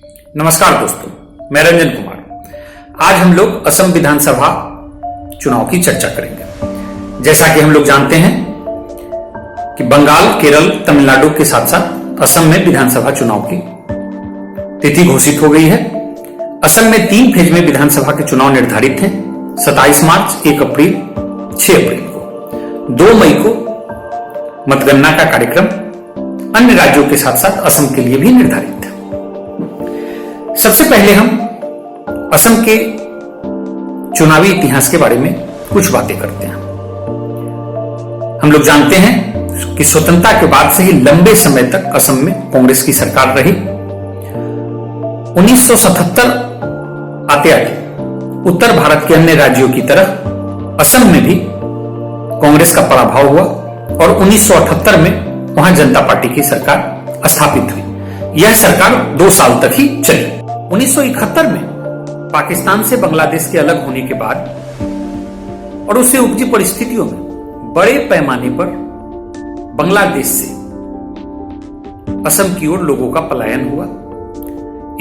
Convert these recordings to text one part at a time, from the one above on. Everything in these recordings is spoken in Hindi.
नमस्कार दोस्तों, मैं रंजन कुमार। आज हम लोग असम विधानसभा चुनाव की चर्चा करेंगे। जैसा कि हम लोग जानते हैं कि बंगाल, केरल, तमिलनाडु के साथ साथ असम में विधानसभा चुनाव की तिथि घोषित हो गई है। असम में 3 फेज में विधानसभा के चुनाव निर्धारित हैं। 27 मार्च, 1 अप्रैल, 6 अप्रैल को। 2 मई को मतगणना का कार्यक्रम अन्य राज्यों के साथ साथ असम के लिए भी निर्धारित है। सबसे पहले हम असम के चुनावी इतिहास के बारे में कुछ बातें करते हैं। हम लोग जानते हैं कि स्वतंत्रता के बाद से ही लंबे समय तक असम में कांग्रेस की सरकार रही। 1977 आते आते उत्तर भारत के अन्य राज्यों की तरह असम में भी कांग्रेस का पराभव हुआ और 1978 में वहां जनता पार्टी की सरकार स्थापित हुई। यह सरकार 2 साल तक ही चली। 1971 में पाकिस्तान से बांग्लादेश के अलग होने के बाद और उससे उपजी परिस्थितियों में बड़े पैमाने पर बांग्लादेश से असम की ओर लोगों का पलायन हुआ।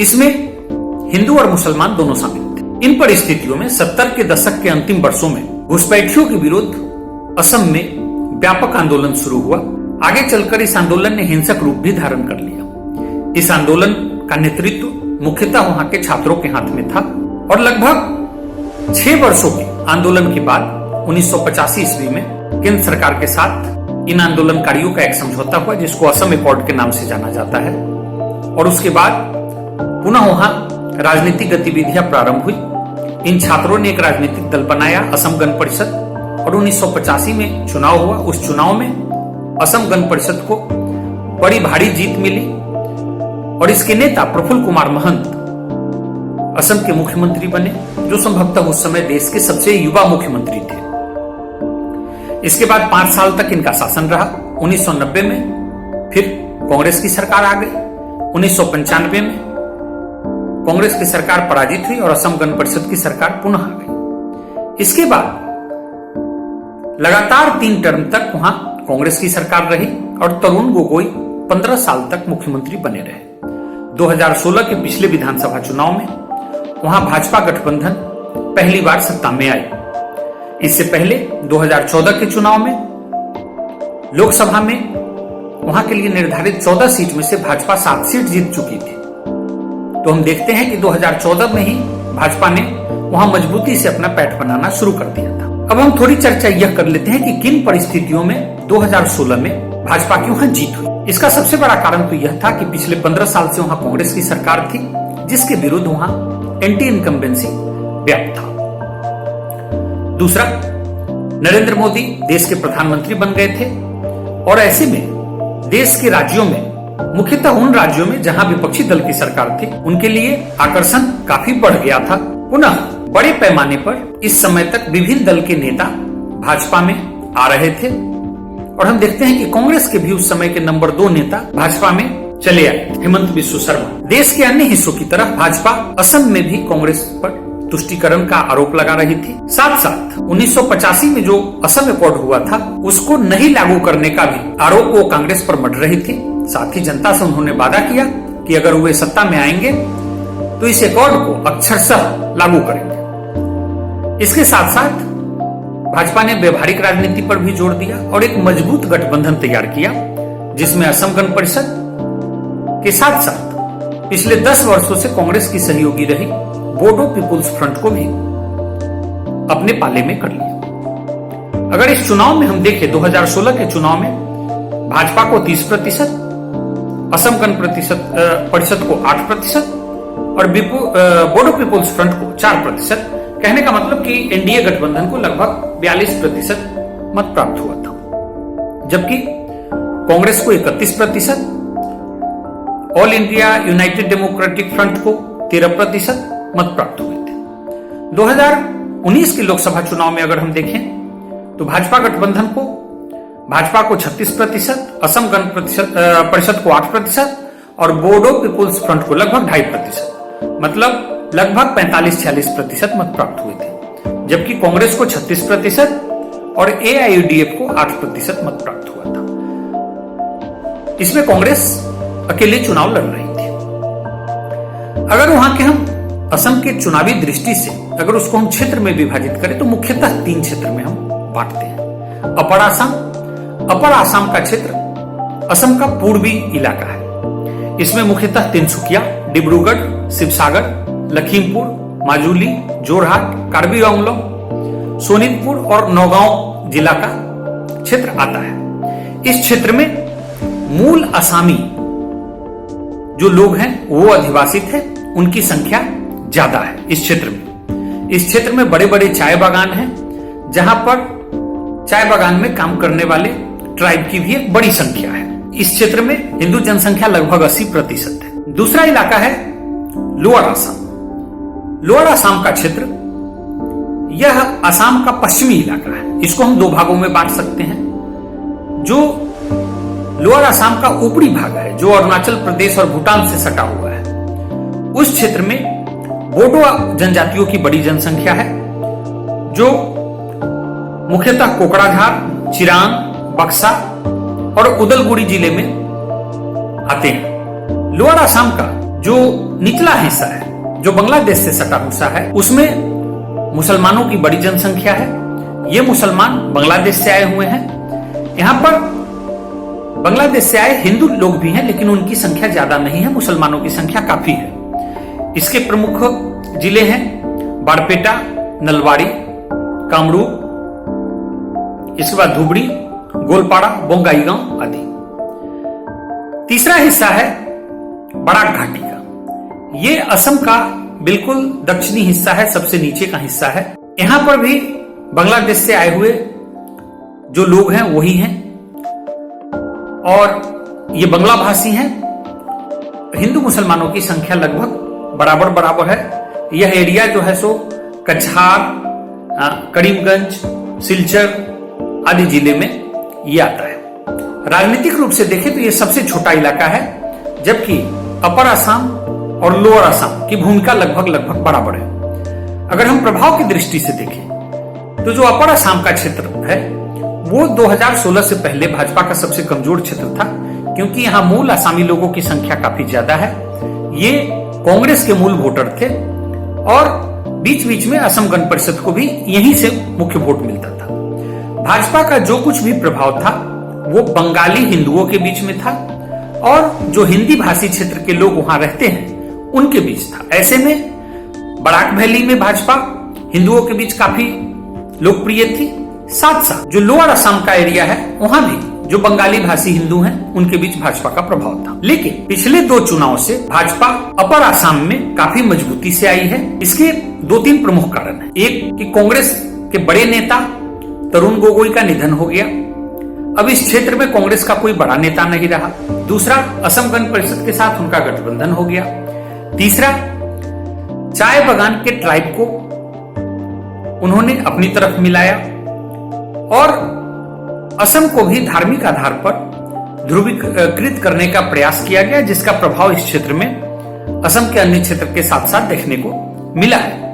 इसमें हिंदू और मुसलमान दोनों शामिल थे। इन परिस्थितियों में 70 के दशक के अंतिम वर्षों में घुसपैठियों के विरुद्ध असम में व्यापक आंदोलन शुरू हुआ। आगे चलकर इस आंदोलन ने हिंसक रूप भी धारण कर लिया। इस आंदोलन का नेतृत्व मुख्यतः वहां के छात्रों के हाथ में था और लगभग 6 वर्षों के आंदोलन के बाद 1985 ईस्वी में केंद्र सरकार के साथ इन आंदोलनकारियों का एक समझौता हुआ जिसको असम एकॉर्ड के नाम से जाना जाता है। और उसके बाद पुनः वहां राजनीतिक गतिविधियां प्रारंभ हुई। इन छात्रों ने एक राजनीतिक दल बनाया, असम गण परिषद, और 1985 में चुनाव हुआ। उस चुनाव में असम गण परिषद को बड़ी भारी जीत मिली और इसके नेता प्रफुल्ल कुमार महंत असम के मुख्यमंत्री बने, जो संभवतः उस समय देश के सबसे युवा मुख्यमंत्री थे। इसके बाद 5 साल तक इनका शासन रहा। 1990 में फिर कांग्रेस की सरकार आ गई। 1995 में कांग्रेस की सरकार पराजित हुई और असम गण परिषद की सरकार पुनः आ गई। इसके बाद लगातार 3 टर्म तक वहां कांग्रेस की सरकार रही और तरुण गोगोई 15 साल तक मुख्यमंत्री बने रहे। 2016 के पिछले विधानसभा चुनाव में वहां भाजपा गठबंधन पहली बार सत्ता में आई। इससे पहले 2014 के चुनाव में लोकसभा में वहां के लिए निर्धारित 14 सीट में से भाजपा 7 सीट जीत चुकी थी। तो हम देखते हैं कि 2014 में ही भाजपा ने वहां मजबूती से अपना पैठ बनाना शुरू कर दिया था। अब हम थोड़ी चर्चा यह कर लेते हैं कि किन परिस्थितियों में 2016 में भाजपा की वहां जीत हुई। इसका सबसे बड़ा कारण तो यह था कि पिछले 15 साल से वहां कांग्रेस की सरकार थी जिसके विरुद्ध वहां एंटी इनकम्बेंसी व्याप्त था। दूसरा, नरेंद्र मोदी देश के प्रधानमंत्री बन गए थे और ऐसे में देश के राज्यों में, मुख्यतः उन राज्यों में जहां विपक्षी दल की सरकार थी, उनके लिए आकर्षण काफी बढ़ गया था। पुनः बड़े पैमाने पर इस समय तक विभिन्न दल के नेता भाजपा में आ रहे थे और हम देखते हैं कि कांग्रेस के भी उस समय के नंबर 2 नेता भाजपा में चले आए, हेमंत बिस्व शर्मा। देश के अन्य हिस्सों की तरह भाजपा असम में भी कांग्रेस पर तुष्टीकरण का आरोप लगा रही थी। साथ साथ 1985 में जो असम एकॉर्ड हुआ था उसको नहीं लागू करने का भी आरोप वो कांग्रेस पर मढ़ रही थी। साथ ही जनता से उन्होंने वादा किया कि अगर वे सत्ता में आएंगे तो इस एकॉर्ड को अक्षरशः लागू करेंगे। इसके साथ साथ भाजपा ने व्यवहारिक राजनीति पर भी जोर दिया और एक मजबूत गठबंधन तैयार किया जिसमें असम गण परिषद के साथ साथ पिछले 10 वर्षों से कांग्रेस की सहयोगी रही बोडो पीपुल्स फ्रंट को भी अपने पाले में कर लिया। अगर इस चुनाव में हम देखें, 2016 के चुनाव में भाजपा को 30%, असम गण परिषद को 8% और बोडो पीपुल्स फ्रंट को 4%। कहने का मतलब कि एनडीए गठबंधन को लगभग 42% मत प्राप्त हुआ था, जबकि कांग्रेस को 31%, all India United democratic front को 13% मत प्राप्त हुए थे। 2019 के लोकसभा चुनाव में अगर हम देखें तो भाजपा गठबंधन को 36%, असम गण परिषद को 8% और बोडो पीपुल्स फ्रंट को लगभग 2.5%, मतलब लगभग 45-46% मत प्राप्त हुए थे, जबकि कांग्रेस को 36% और एआईयूडीएफ को 8% मत प्राप्त हुआ था। इसमें कांग्रेस अकेले चुनाव लड़ रही थी। अगर वहां के हम असम के चुनावी दृष्टि से अगर उसको हम क्षेत्र में विभाजित करें तो मुख्यतः 3 क्षेत्र में हम बांटते हैं। अपर आसाम का क्षेत्र असम का पूर्वी इलाका है। इसमें मुख्यतः तिनसुकिया, डिब्रूगढ़, शिवसागर, लखीमपुर, माजुली, जोरहाट, कार्बी आंगलों, सोनितपुर और नौगांव जिला का क्षेत्र आता है। इस क्षेत्र में मूल असमी जो लोग हैं वो अधिवासित है, उनकी संख्या ज्यादा है। इस क्षेत्र में बड़े बड़े चाय बागान हैं, जहां पर चाय बागान में काम करने वाले ट्राइब की भी एक बड़ी संख्या है। इस क्षेत्र में हिंदू जनसंख्या लगभग 80% है। दूसरा इलाका है लोअर आसाम। लोअर आसाम का क्षेत्र यह असम का पश्चिमी इलाका है। इसको हम 2 भागों में बांट सकते हैं। जो लोअर आसाम का ऊपरी भाग है, जो अरुणाचल प्रदेश और भूटान से सटा हुआ है, उस क्षेत्र में बोडो जनजातियों की बड़ी जनसंख्या है, जो मुख्यतः कोकराझार, चिरांग, बक्सा और उदलगुड़ी जिले में आते हैं। लोअर आसाम का जो निचला हिस्सा है, जो बांग्लादेश से सटा हिस्सा है, उसमें मुसलमानों की बड़ी जनसंख्या है। ये मुसलमान बांग्लादेश से आए हुए हैं। यहाँ पर बांग्लादेश से आए हिंदू लोग भी हैं, लेकिन उनकी संख्या ज्यादा नहीं है, मुसलमानों की संख्या काफी है। इसके प्रमुख जिले हैं बारपेटा, नलबाड़ी, कामरूप, इसके बाद धुबड़ी, गोलपाड़ा, बोंगाईगांव आदि। तीसरा हिस्सा है बराक घाटी का। ये असम का बिल्कुल दक्षिणी हिस्सा है, सबसे नीचे का हिस्सा है। यहां पर भी बांग्लादेश से आए हुए जो लोग हैं वही हैं, और ये बांग्ला भाषी हैं। हिंदू मुसलमानों की संख्या लगभग बराबर है। यह एरिया जो है सो कछार, करीमगंज, सिलचर आदि जिले में ये आता है। राजनीतिक रूप से देखें तो ये सबसे छोटा इलाका है, जबकि अपर आसाम और लोअर आसाम की भूमिका लगभग बराबर है। अगर हम प्रभाव की दृष्टि से देखें तो जो अपर आसाम का क्षेत्र है वो 2016 से पहले भाजपा का सबसे कमजोर क्षेत्र था, क्योंकि यहाँ मूल आसामी लोगों की संख्या काफी ज्यादा है। ये कांग्रेस के मूल वोटर थे और बीच बीच में असम गण परिषद को भी यहीं से मुख्य वोट मिलता था। भाजपा का जो कुछ भी प्रभाव था वो बंगाली हिंदुओं के बीच में था और जो हिंदी भाषी क्षेत्र के लोग वहां रहते हैं उनके बीच था। ऐसे में बराक वैली में भाजपा हिंदुओं के बीच काफी लोकप्रिय थी। साथ साथ जो लोअर असम का एरिया है वहां भी जो बंगाली भाषी हिंदू हैं उनके बीच भाजपा का प्रभाव था। लेकिन पिछले 2 चुनाव से भाजपा अपर असम में काफी मजबूती से आई है। इसके 2-3 प्रमुख कारण हैं। एक कि कांग्रेस के बड़े नेता तरुण गोगोई का निधन हो गया, अब इस क्षेत्र में कांग्रेस का कोई बड़ा नेता नहीं रहा। दूसरा, असम गण परिषद के साथ उनका गठबंधन हो गया। तीसरा, चाय बागान के ट्राइब को उन्होंने अपनी तरफ मिलाया और असम को भी धार्मिक आधार पर ध्रुवीकृत करने का प्रयास किया गया, जिसका प्रभाव इस क्षेत्र में असम के अन्य क्षेत्र के साथ साथ देखने को मिला है।